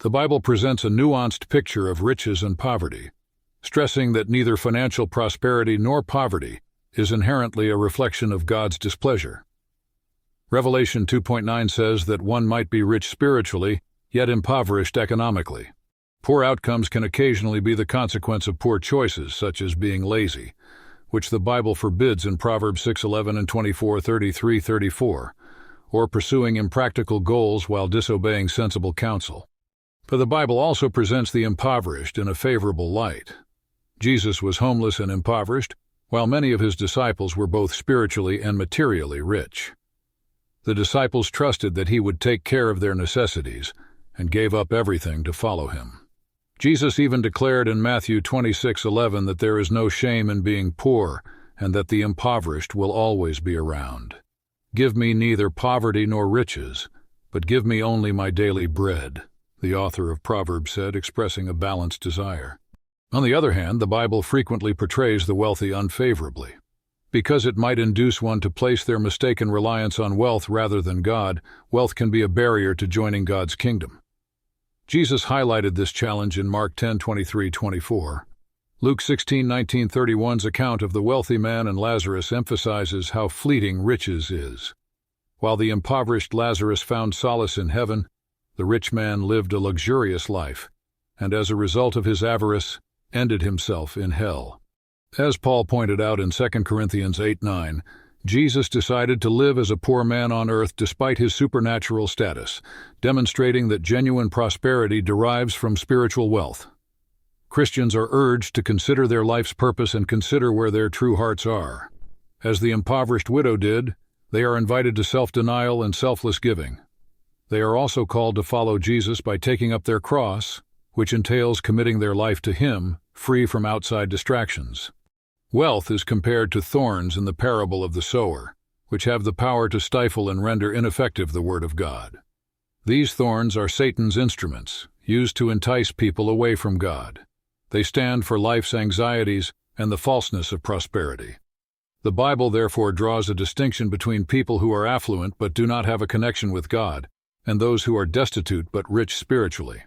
The Bible presents a nuanced picture of riches and poverty, stressing that neither financial prosperity nor poverty is inherently a reflection of God's displeasure. Revelation 2.9 says that one might be rich spiritually, yet impoverished economically. Poor outcomes can occasionally be the consequence of poor choices, such as being lazy, which the Bible forbids in Proverbs 6:11 and 24:33-34, or pursuing impractical goals while disobeying sensible counsel. But the Bible also presents the impoverished in a favorable light. Jesus was homeless and impoverished, while many of his disciples were both spiritually and materially rich. The disciples trusted that he would take care of their necessities and gave up everything to follow him. Jesus even declared in Matthew 26:11 that there is no shame in being poor and that the impoverished will always be around. "Give me neither poverty nor riches, but give me only my daily bread," the author of Proverbs said, expressing a balanced desire. On the other hand, the Bible frequently portrays the wealthy unfavorably. Because it might induce one to place their mistaken reliance on wealth rather than God, wealth can be a barrier to joining God's kingdom. Jesus highlighted this challenge in Mark 10:23-24. Luke 16:19-31's account of the wealthy man and Lazarus emphasizes how fleeting riches is. While the impoverished Lazarus found solace in heaven, the rich man lived a luxurious life, and as a result of his avarice, ended himself in hell. As Paul pointed out in 2 Corinthians 8:9, Jesus decided to live as a poor man on earth despite his supernatural status, demonstrating that genuine prosperity derives from spiritual wealth. Christians are urged to consider their life's purpose and consider where their true hearts are. As the impoverished widow did, they are invited to self-denial and selfless giving. They are also called to follow Jesus by taking up their cross, which entails committing their life to him, free from outside distractions. Wealth is compared to thorns in the parable of the sower, which have the power to stifle and render ineffective the word of God. These thorns are Satan's instruments, used to entice people away from God. They stand for life's anxieties and the falseness of prosperity. The Bible therefore draws a distinction between people who are affluent but do not have a connection with God, and those who are destitute but rich spiritually.